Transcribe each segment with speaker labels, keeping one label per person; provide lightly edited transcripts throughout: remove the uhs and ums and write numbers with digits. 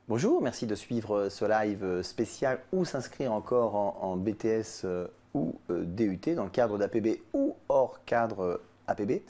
Speaker 1: Bonjour, merci de suivre ce live spécial Où s'inscrire encore en BTS ou DUT dans le cadre d'APB ou hors cadre APB.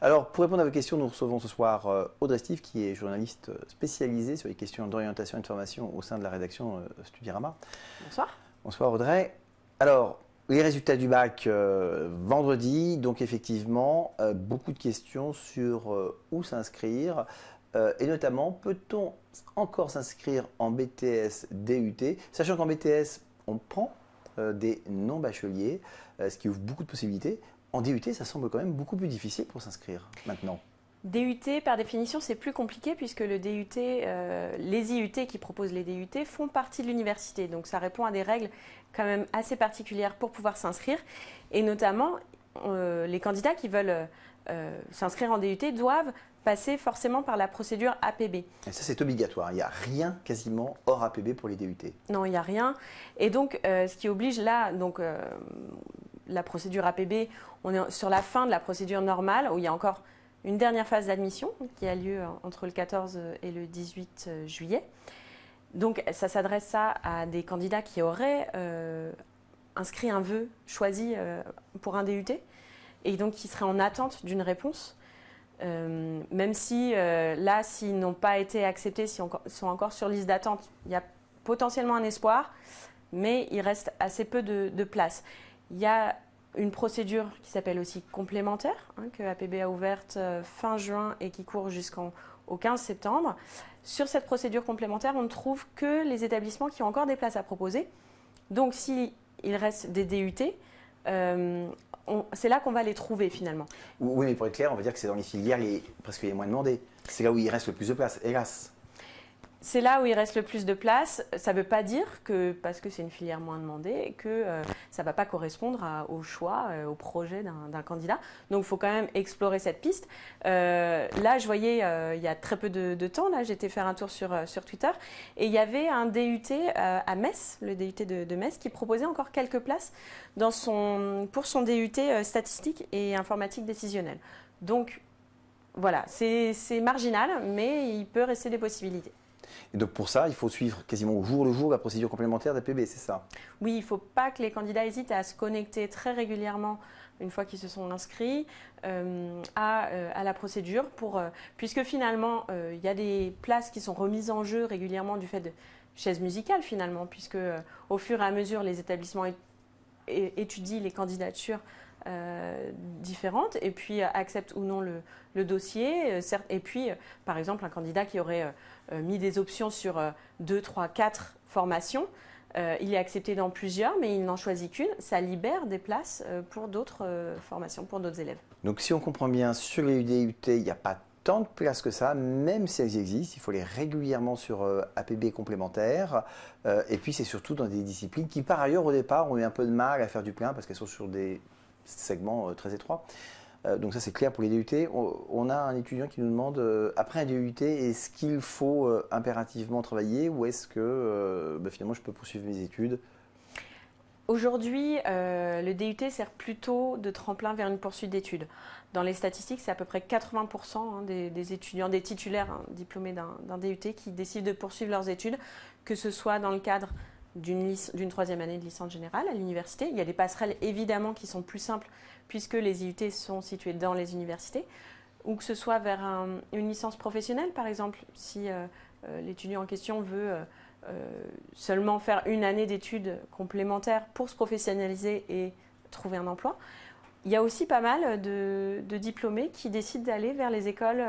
Speaker 1: Alors pour répondre à vos questions, nous recevons ce soir Audrey Steve qui est journaliste spécialisée sur les questions d'orientation et de formation au sein de la rédaction Studirama.
Speaker 2: Bonsoir.
Speaker 1: Bonsoir Audrey. Alors les résultats du bac vendredi, donc effectivement beaucoup de questions sur où s'inscrire. Et notamment, peut-on encore s'inscrire en BTS DUT, sachant qu'en BTS, on prend des non-bacheliers, ce qui ouvre beaucoup de possibilités. En DUT, ça semble quand même beaucoup plus difficile pour s'inscrire maintenant.
Speaker 2: DUT, par définition, c'est plus compliqué puisque le DUT, les IUT qui proposent les DUT font partie de l'université. Donc ça répond à des règles quand même assez particulières pour pouvoir s'inscrire. Et notamment, les candidats qui veulent s'inscrire en DUT doivent passer forcément par la procédure APB.
Speaker 1: Et ça, c'est obligatoire. Il n'y a rien quasiment hors APB pour les DUT.
Speaker 2: Non, il n'y a rien. Et donc, ce qui oblige là, donc, la procédure APB, on est sur la fin de la procédure normale où il y a encore une dernière phase d'admission qui a lieu entre le 14 et le 18 juillet. Donc, ça s'adresse à des candidats qui auraient inscrit un vœu choisi pour un DUT et donc qui seraient en attente d'une réponse. Même si là, s'ils n'ont pas été acceptés, s'ils sont encore sur liste d'attente, il y a potentiellement un espoir, mais il reste assez peu de place. Il y a une procédure qui s'appelle aussi complémentaire, que APB a ouverte fin juin et qui court jusqu'au 15 septembre. Sur cette procédure complémentaire, on ne trouve que les établissements qui ont encore des places à proposer. Donc, s'il reste des DUT, c'est là qu'on va les trouver finalement.
Speaker 1: Oui, mais pour être clair, on va dire que c'est dans les filières presque les moins demandées. C'est là où il reste le plus de place, hélas.
Speaker 2: C'est là où il reste le plus de place. Ça ne veut pas dire que, parce que c'est une filière moins demandée, que ça ne va pas correspondre au choix, au projet d'un candidat. Donc, il faut quand même explorer cette piste. Là, je voyais, il y a très peu de temps, là, j'étais faire un tour sur Twitter, et il y avait un DUT à Metz, le DUT de Metz, qui proposait encore quelques places pour son DUT statistique et informatique décisionnelle. Donc, voilà, c'est marginal, mais il peut rester des possibilités.
Speaker 1: Et donc pour ça, il faut suivre quasiment au jour le jour la procédure complémentaire d'APB, c'est ça?
Speaker 2: Oui, il ne faut pas que les candidats hésitent à se connecter très régulièrement, une fois qu'ils se sont inscrits, à la procédure, puisque finalement, il y a des places qui sont remises en jeu régulièrement du fait de chaises musicales finalement, puisque au fur et à mesure, les établissements étudient les candidatures différentes et puis acceptent ou non le dossier. Et puis, par exemple, un candidat qui aurait mis des options sur 2, 3, 4 formations, il est accepté dans plusieurs, mais il n'en choisit qu'une. Ça libère des places pour d'autres formations, pour d'autres élèves.
Speaker 1: Donc si on comprend bien, sur les DUT, il n'y a pas tant de places que ça, même si elles existent, il faut les régulièrement sur APB complémentaire. Et puis c'est surtout dans des disciplines qui, par ailleurs, au départ, ont eu un peu de mal à faire du plein parce qu'elles sont sur des segments très étroits. Donc ça c'est clair pour les DUT. On a un étudiant qui nous demande, après un DUT, est-ce qu'il faut impérativement travailler ou est-ce que finalement je peux poursuivre mes études?
Speaker 2: Aujourd'hui, le DUT sert plutôt de tremplin vers une poursuite d'études. Dans les statistiques, c'est à peu près 80% des étudiants, des titulaires diplômés d'un DUT qui décident de poursuivre leurs études, que ce soit dans le cadre d'une troisième année de licence générale à l'université. Il y a des passerelles évidemment qui sont plus simples puisque les IUT sont situés dans les universités, ou que ce soit vers une licence professionnelle par exemple, si l'étudiant en question veut seulement faire une année d'études complémentaires pour se professionnaliser et trouver un emploi. Il y a aussi pas mal de diplômés qui décident d'aller vers les écoles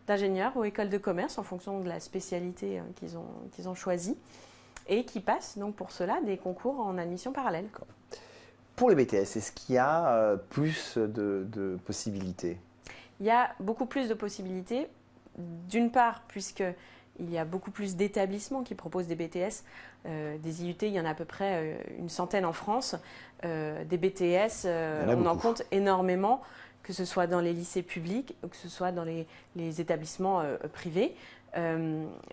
Speaker 2: d'ingénieurs ou écoles de commerce en fonction de la spécialité qu'ils ont choisie, et qui passent donc pour cela des concours en admission parallèle.
Speaker 1: Pour les BTS, est-ce qu'il y a plus de possibilités?
Speaker 2: Il y a beaucoup plus de possibilités, d'une part puisqu'il y a beaucoup plus d'établissements qui proposent des BTS. Des IUT, il y en a à peu près une centaine en France. Des BTS, on en compte énormément, que ce soit dans les lycées publics ou que ce soit dans les établissements privés.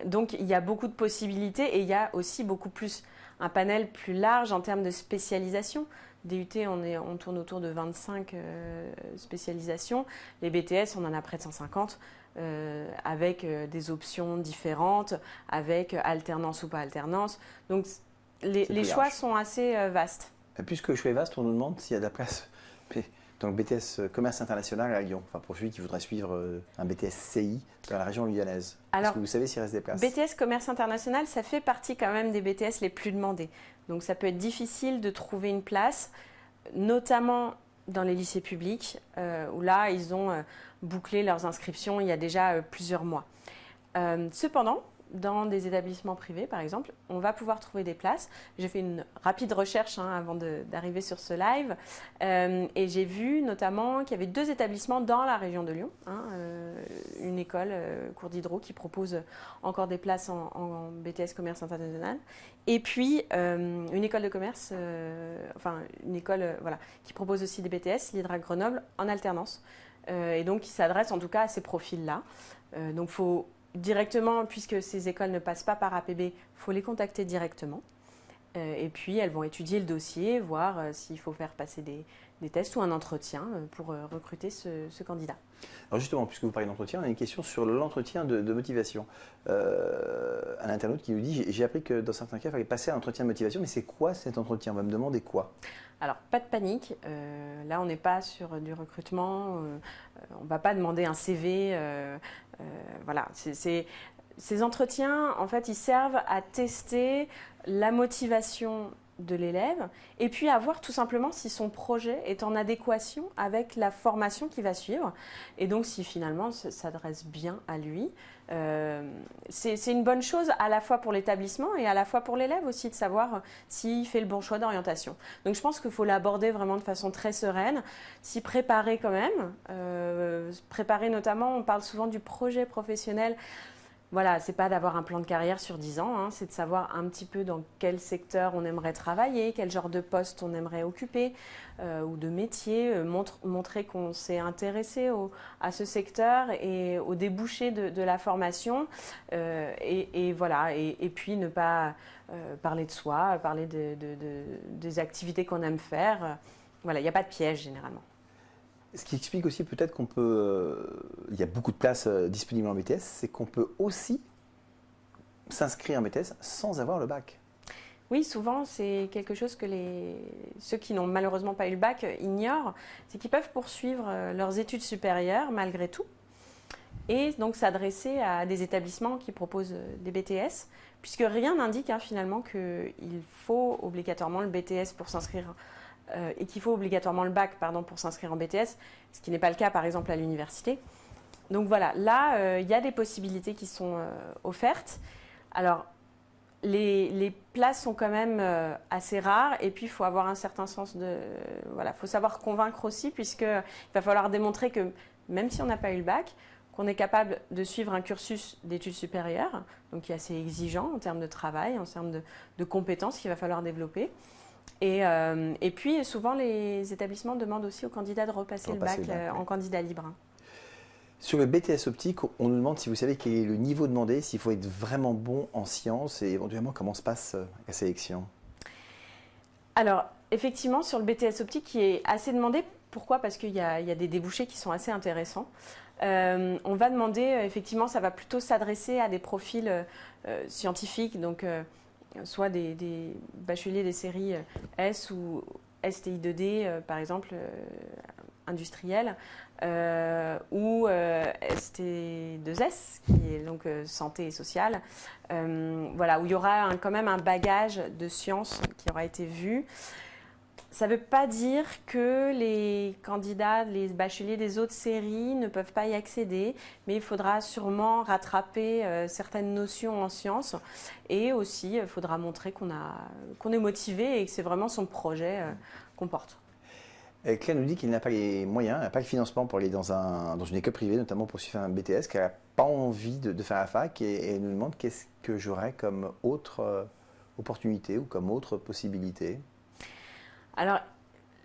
Speaker 2: Donc il y a beaucoup de possibilités et il y a aussi beaucoup plus un panel plus large en termes de spécialisation. DUT, on tourne autour de 25 spécialisations. Les BTS, on en a près de 150, avec des options différentes, avec alternance ou pas alternance. Donc, les choix sont assez vastes.
Speaker 1: Et puisque le choix est vaste, on nous demande s'il y a de la place dans le BTS Commerce International à Lyon, enfin pour celui qui voudrait suivre un BTS CI dans la région lyonnaise. Est-ce que vous savez s'il reste des places?
Speaker 2: BTS Commerce International, ça fait partie quand même des BTS les plus demandés. Donc ça peut être difficile de trouver une place, notamment dans les lycées publics, où là, ils ont bouclé leurs inscriptions il y a déjà plusieurs mois. Cependant, dans des établissements privés, par exemple, on va pouvoir trouver des places. J'ai fait une rapide recherche avant d'arriver sur ce live et j'ai vu notamment qu'il y avait 2 établissements dans la région de Lyon. Une école, Cours d'Hydro, qui propose encore des places en BTS Commerce International. Et puis, une école de commerce, une école qui propose aussi des BTS, l'Hydra Grenoble, en alternance. Et donc, qui s'adresse en tout cas à ces profils-là. Donc, il faut directement, puisque ces écoles ne passent pas par APB, il faut les contacter directement. Et puis, elles vont étudier le dossier, voir s'il faut faire passer des tests ou un entretien pour recruter ce candidat.
Speaker 1: Alors justement, puisque vous parlez d'entretien, on a une question sur l'entretien de motivation. Un internaute qui nous dit, j'ai appris que dans certains cas, il fallait passer à un entretien de motivation, mais c'est quoi cet entretien? On va me demander quoi?
Speaker 2: Alors, pas de panique. Là, on n'est pas sur du recrutement. On ne va pas demander un CV. Voilà. Ces entretiens, en fait, ils servent à tester la motivation de l'élève et puis à voir tout simplement si son projet est en adéquation avec la formation qu'il va suivre et donc si finalement ça s'adresse bien à lui. C'est une bonne chose à la fois pour l'établissement et à la fois pour l'élève aussi de savoir s'il fait le bon choix d'orientation. Donc je pense qu'il faut l'aborder vraiment de façon très sereine, s'y préparer quand même, préparer notamment, on parle souvent du projet professionnel. Voilà, c'est pas d'avoir un plan de carrière sur 10 ans, c'est de savoir un petit peu dans quel secteur on aimerait travailler, quel genre de poste on aimerait occuper ou de métier, montrer qu'on s'est intéressé à ce secteur et aux débouchés de la formation et voilà, et puis ne pas parler de soi, parler des activités qu'on aime faire. Voilà, il n'y a pas de piège généralement.
Speaker 1: Ce qui explique aussi peut-être qu'on peut, il y a beaucoup de places disponibles en BTS, c'est qu'on peut aussi s'inscrire en BTS sans avoir le bac.
Speaker 2: Oui, souvent c'est quelque chose que ceux qui n'ont malheureusement pas eu le bac ignorent, c'est qu'ils peuvent poursuivre leurs études supérieures malgré tout et donc s'adresser à des établissements qui proposent des BTS, puisque rien n'indique finalement qu'il faut obligatoirement le BTS pour s'inscrire et qu'il faut obligatoirement le bac pour s'inscrire en BTS, ce qui n'est pas le cas par exemple à l'université. Donc voilà, là il y a des possibilités qui sont offertes. Alors les places sont quand même assez rares et puis il faut avoir un certain sens de... Voilà, il faut savoir convaincre aussi puisqu'il va falloir démontrer que même si on n'a pas eu le bac, qu'on est capable de suivre un cursus d'études supérieures, donc qui est assez exigeant en termes de travail, en termes de compétences qu'il va falloir développer. Et puis, souvent, les établissements demandent aussi aux candidats de repasser le bac en candidat libre.
Speaker 1: Sur le BTS optique, on nous demande si vous savez quel est le niveau demandé, s'il faut être vraiment bon en sciences et éventuellement comment se passe la sélection.
Speaker 2: Alors, effectivement, sur le BTS optique qui est assez demandé, pourquoi? Parce qu'il y a des débouchés qui sont assez intéressants. On va demander, effectivement, ça va plutôt s'adresser à des profils scientifiques, donc soit des bacheliers des séries S ou STI2D, par exemple, industriel, ou ST2S, qui est donc santé et sociale, voilà, où il y aura quand même un bagage de sciences qui aura été vu. Ça ne veut pas dire que les candidats, les bacheliers des autres séries ne peuvent pas y accéder, mais il faudra sûrement rattraper certaines notions en sciences et aussi il faudra montrer qu'on est motivé et que c'est vraiment son projet qu'on porte.
Speaker 1: Claire nous dit qu'il n'a pas les moyens, elle n'a pas le financement pour aller dans une école privée, notamment pour suivre un BTS, qu'elle n'a pas envie de faire la fac et elle nous demande qu'est-ce que j'aurais comme autre opportunité ou comme autre possibilité.
Speaker 2: Alors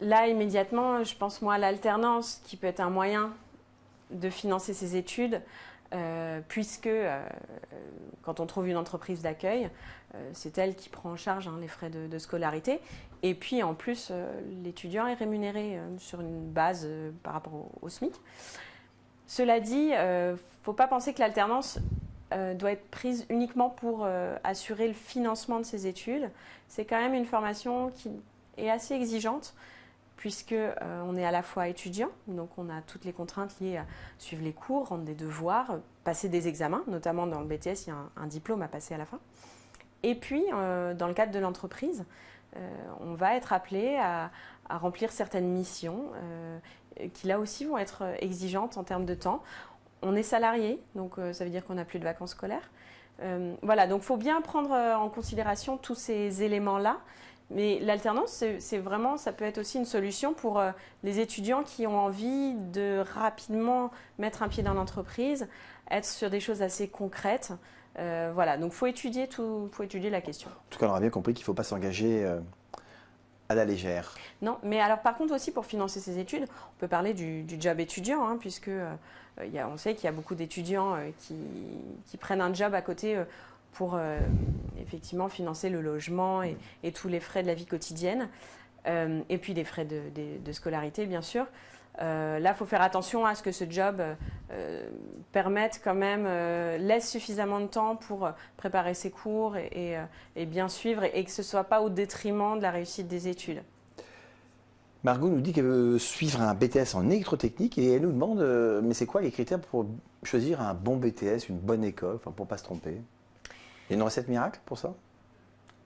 Speaker 2: là, immédiatement, je pense moi à l'alternance qui peut être un moyen de financer ses études. puisque quand on trouve une entreprise d'accueil, c'est elle qui prend en charge les frais de scolarité. Et puis en plus, l'étudiant est rémunéré sur une base par rapport au SMIC. Cela dit, il ne faut pas penser que l'alternance doit être prise uniquement pour assurer le financement de ses études. C'est quand même une formation qui est assez exigeante, puisque on est à la fois étudiant, donc on a toutes les contraintes liées à suivre les cours, rendre des devoirs, passer des examens, notamment dans le BTS, il y a un diplôme à passer à la fin. Et puis, dans le cadre de l'entreprise, on va être appelé à remplir certaines missions qui là aussi vont être exigeantes en termes de temps. On est salarié, donc ça veut dire qu'on n'a plus de vacances scolaires. Voilà, donc il faut bien prendre en considération tous ces éléments-là. Mais l'alternance, c'est vraiment, ça peut être aussi une solution pour les étudiants qui ont envie de rapidement mettre un pied dans l'entreprise, être sur des choses assez concrètes. Voilà, donc faut étudier la question.
Speaker 1: En tout cas, on aura bien compris qu'il ne faut pas s'engager à la légère.
Speaker 2: Non, mais alors par contre aussi pour financer ses études, on peut parler du job étudiant, puisque on sait qu'il y a beaucoup d'étudiants qui prennent un job à côté pour effectivement financer le logement et tous les frais de la vie quotidienne, et puis des frais de scolarité bien sûr. Là, il faut faire attention à ce que ce job permette quand même, laisse suffisamment de temps pour préparer ses cours et bien suivre et que ce ne soit pas au détriment de la réussite des études.
Speaker 1: Margot nous dit qu'elle veut suivre un BTS en électrotechnique et elle nous demande mais c'est quoi les critères pour choisir un bon BTS, une bonne école, pour ne pas se tromper? Il y a une recette miracle pour ça?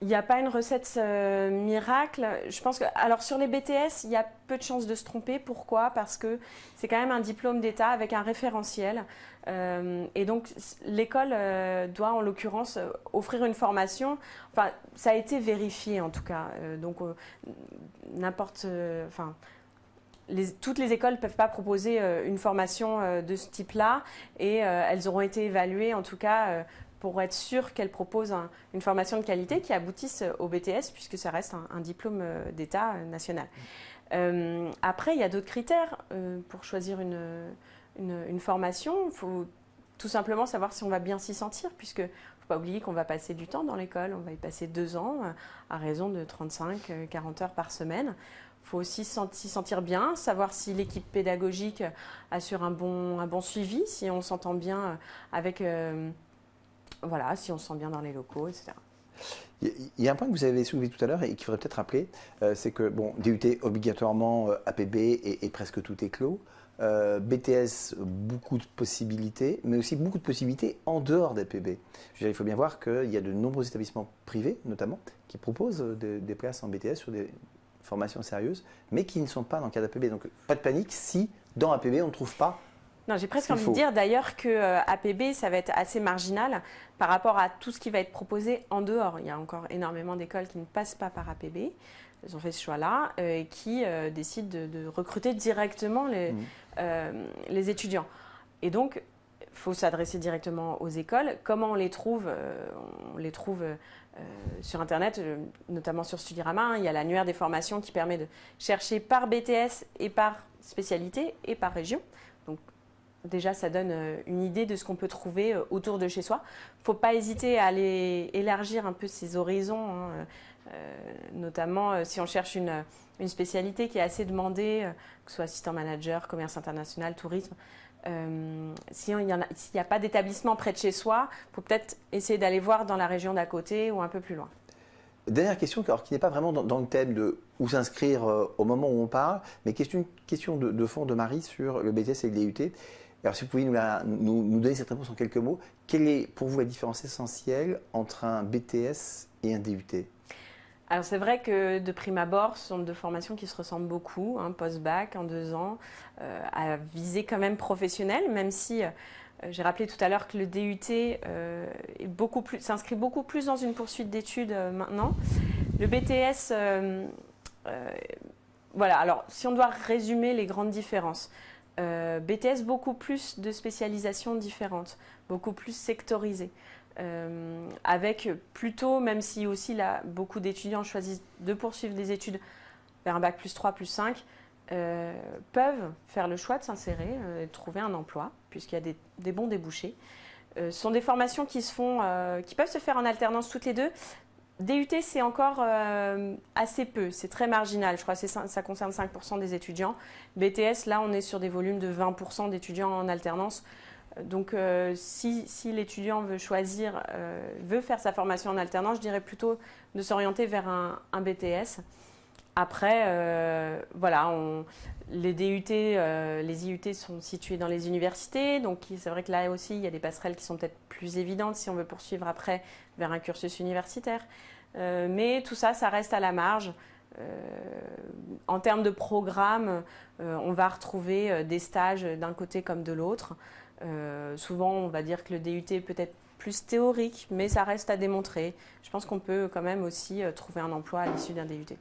Speaker 2: Il n'y a pas une recette miracle. Je pense que, alors sur les BTS, il y a peu de chances de se tromper. Pourquoi? Parce que c'est quand même un diplôme d'État avec un référentiel. Et donc l'école doit en l'occurrence offrir une formation. Enfin, ça a été vérifié en tout cas. Toutes les écoles ne peuvent pas proposer une formation de ce type-là et elles auront été évaluées en tout cas pour être sûr qu'elles proposent une formation de qualité qui aboutisse au BTS, puisque ça reste un diplôme d'État national. Après, il y a d'autres critères pour choisir une formation. Il faut tout simplement savoir si on va bien s'y sentir, puisque il ne faut pas oublier qu'on va passer du temps dans l'école. On va y passer 2 ans à raison de 35-40 heures par semaine. Il faut aussi s'y sentir bien, savoir si l'équipe pédagogique assure un bon suivi, si on s'entend bien avec... Voilà, si on se sent bien dans les locaux, etc.
Speaker 1: Il y a un point que vous avez soulevé tout à l'heure et qu'il faudrait peut-être rappeler, c'est que bon, DUT obligatoirement APB et presque tout est clos. BTS, beaucoup de possibilités, mais aussi beaucoup de possibilités en dehors d'APB. Il faut bien voir qu'il y a de nombreux établissements privés, notamment, qui proposent des places en BTS sur des formations sérieuses, mais qui ne sont pas dans le cadre d'APB. Donc pas de panique si dans APB on ne trouve pas.
Speaker 2: Non, j'ai presque envie de dire d'ailleurs que APB, ça va être assez marginal par rapport à tout ce qui va être proposé en dehors. Il y a encore énormément d'écoles qui ne passent pas par APB. Elles ont fait ce choix-là et qui décident de recruter directement les étudiants. Et donc, il faut s'adresser directement aux écoles. Comment on les trouve? On les trouve sur Internet, notamment sur Studirama. Il y a l'annuaire des formations qui permet de chercher par BTS et par spécialité et par région. Donc, déjà, ça donne une idée de ce qu'on peut trouver autour de chez soi. Il ne faut pas hésiter à aller élargir un peu ses horizons, notamment si on cherche une spécialité qui est assez demandée, que ce soit assistant manager, commerce international, tourisme. S'il n'y a pas d'établissement près de chez soi, il faut peut-être essayer d'aller voir dans la région d'à côté ou un peu plus loin.
Speaker 1: Dernière question, alors, qui n'est pas vraiment dans le thème de où s'inscrire au moment où on parle, mais question de fond de Marie sur le BTS et le DUT. Alors, si vous pouvez nous donner cette réponse en quelques mots, quelle est pour vous la différence essentielle entre un BTS et un DUT?
Speaker 2: Alors, c'est vrai que de prime abord, ce sont deux formations qui se ressemblent beaucoup, post-bac en 2 ans, à visée quand même professionnelle, même si j'ai rappelé tout à l'heure que le DUT s'inscrit beaucoup plus dans une poursuite d'études maintenant. Le BTS, voilà, alors si on doit résumer les grandes différences, BTS, beaucoup plus de spécialisations différentes, beaucoup plus sectorisées, avec plutôt, même si aussi là, beaucoup d'étudiants choisissent de poursuivre des études vers un bac +3, +5, peuvent faire le choix de s'insérer et de trouver un emploi, puisqu'il y a des bons débouchés. Ce sont des formations qui peuvent se faire en alternance toutes les deux. DUT, c'est encore assez peu, c'est très marginal. Je crois que ça concerne 5% des étudiants. BTS, là, on est sur des volumes de 20% d'étudiants en alternance. Donc, si l'étudiant veut veut faire sa formation en alternance, je dirais plutôt de s'orienter vers un BTS. Après, voilà, les DUT, les IUT sont situés dans les universités, donc c'est vrai que là aussi, il y a des passerelles qui sont peut-être plus évidentes si on veut poursuivre après vers un cursus universitaire. Mais tout ça, ça reste à la marge. En termes de programme, on va retrouver des stages d'un côté comme de l'autre. Souvent, on va dire que le DUT est peut-être plus théorique, mais ça reste à démontrer. Je pense qu'on peut quand même aussi trouver un emploi à l'issue d'un DUT.